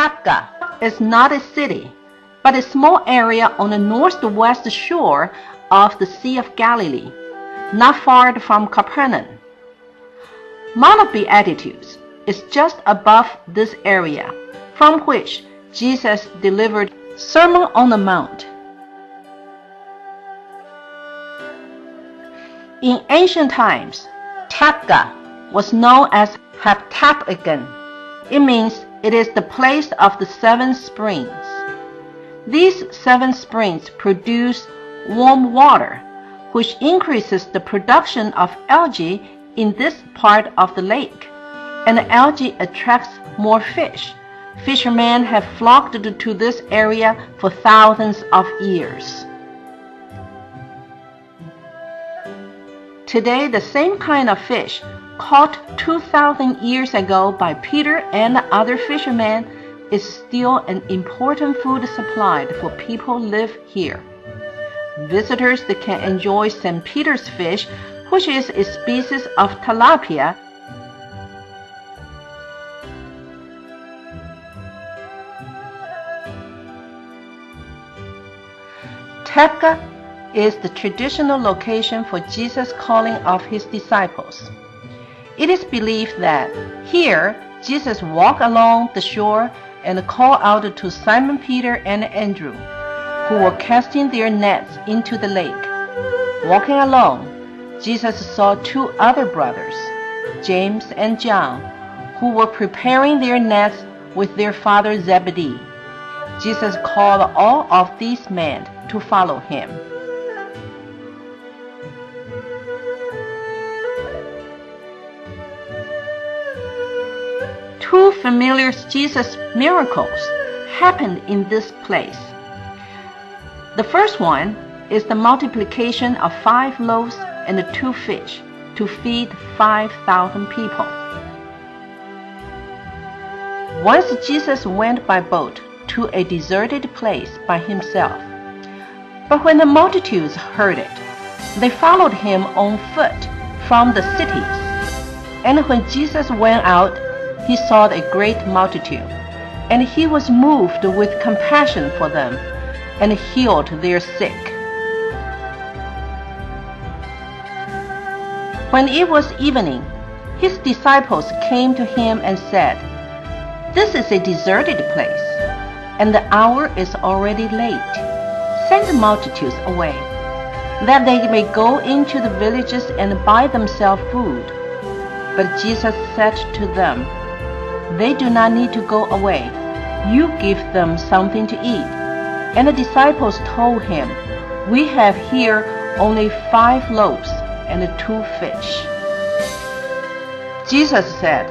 Tabgha is not a city, but a small area on the northwest shore of the Sea of Galilee, not far from Capernaum. Mount of Beatitudes is just above this area, from which Jesus delivered Sermon on the Mount. In ancient times, Tabgha was known as Tabgha. It means it is the place of the 7 springs. These 7 springs produce warm water, which increases the production of algae in this part of the lake, and the algae attracts more fish. Fishermen have flocked to this area for thousands of years. Today, the same kind of fish caught 2,000 years ago by Peter and other fishermen is still an important food supply for people live here. Visitors can enjoy St. Peter's fish, which is a species of tilapia. Tabgha is the traditional location for Jesus' calling of his disciples. It is believed that here Jesus walked along the shore and called out to Simon Peter and Andrew, who were casting their nets into the lake. Walking along, Jesus saw 2 other brothers, James and John, who were preparing their nets with their father Zebedee. Jesus called all of these men to follow him. Two familiar Jesus miracles happened in this place. The first one is the multiplication of 5 loaves and 2 fish to feed 5,000 people. Once Jesus went by boat to a deserted place by himself. But when the multitudes heard it, they followed him on foot from the cities. And when Jesus went out, he saw a great multitude, and he was moved with compassion for them, and healed their sick. When it was evening, his disciples came to him and said, "This is a deserted place, and the hour is already late. Send the multitudes away, that they may go into the villages and buy themselves food." But Jesus said to them, "They do not need to go away. You give them something to eat." And the disciples told him, "We have here only 5 loaves and 2 fish." Jesus said,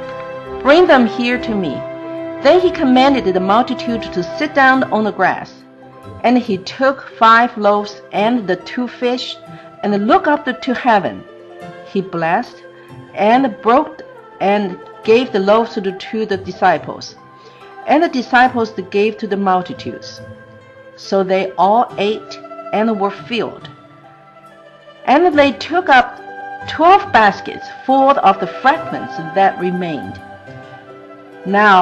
"Bring them here to me." Then he commanded the multitude to sit down on the grass. And he took 5 loaves and the 2 fish, and looked up to heaven. He blessed and broke and gave the loaves to the disciples, and the disciples gave to the multitudes. So they all ate and were filled. And they took up 12 baskets full of the fragments that remained. Now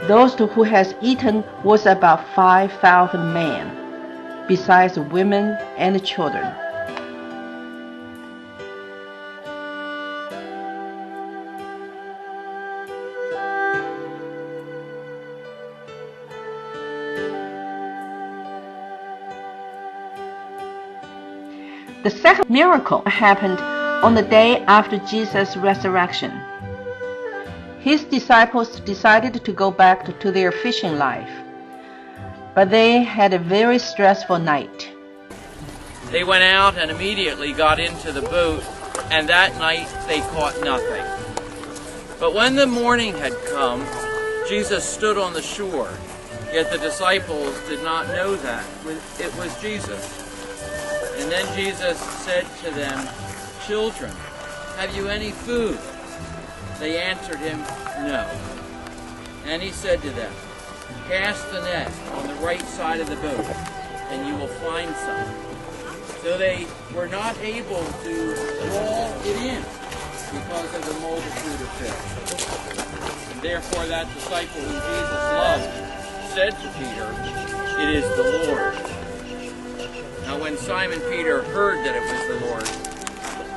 those who had eaten was about 5,000 men, besides women and children. The second miracle happened on the day after Jesus' resurrection. His disciples decided to go back to their fishing life, but they had a very stressful night. They went out and immediately got into the boat, and that night they caught nothing. But when the morning had come, Jesus stood on the shore, yet the disciples did not know that it was Jesus. And then Jesus said to them, "Children, have you any food?" They answered him, "No." And he said to them, "Cast the net on the right side of the boat, and you will find some." So they were not able to draw it in because of the multitude of fish. And therefore that disciple whom Jesus loved said to Peter, "It is the Lord." Now when Simon Peter heard that it was the Lord,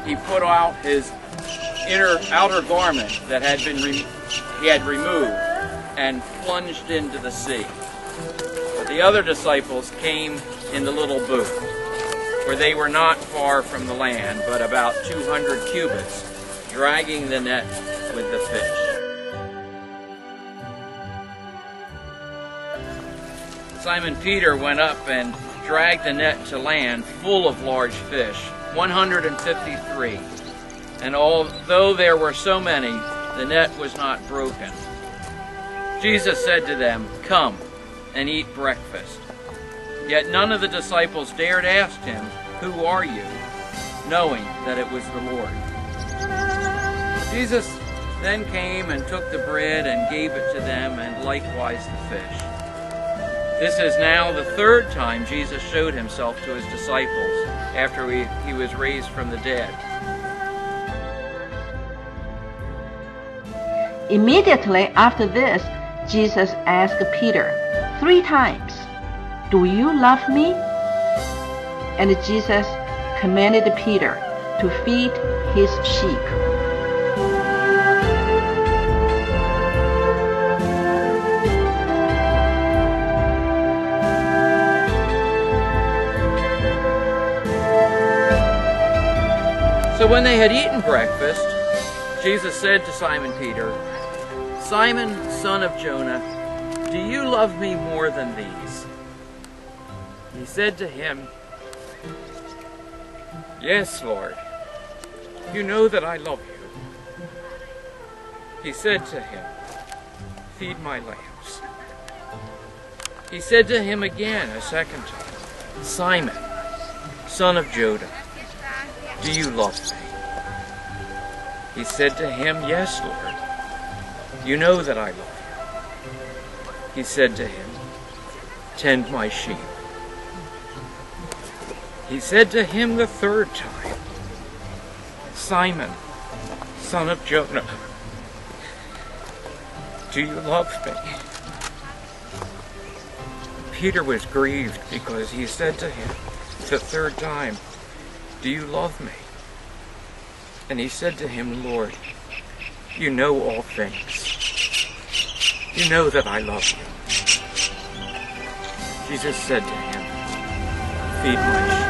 he put out his outer garment that he had removed and plunged into the sea. But the other disciples came in the little boat, for they were not far from the land, but about 200 cubits, dragging the net with the fish. Simon Peter went up and dragged the net to land full of large fish, 153. And although there were so many, the net was not broken. Jesus said to them, "Come and eat breakfast." Yet none of the disciples dared ask him, "Who are you?" knowing that it was the Lord. Jesus then came and took the bread and gave it to them, and likewise the fish. This is now the third time Jesus showed himself to his disciples after he was raised from the dead. Immediately after this, Jesus asked Peter 3 times, "Do you love me?" And Jesus commanded Peter to feed his sheep. So when they had eaten breakfast, Jesus said to Simon Peter, "Simon, son of Jonah, do you love me more than these?" He said to him, "Yes, Lord, you know that I love you." He said to him, "Feed my lambs." He said to him again a second time, "Simon, son of Jonah, do you love me?" He said to him, "Yes, Lord, you know that I love you." He said to him, "Tend my sheep." He said to him the third time, "Simon, son of Jonah, do you love me?" Peter was grieved because he said to him the third time, "Do you love me?" And he said to him, "Lord, you know all things. You know that I love you." Jesus said to him, "Feed my sheep."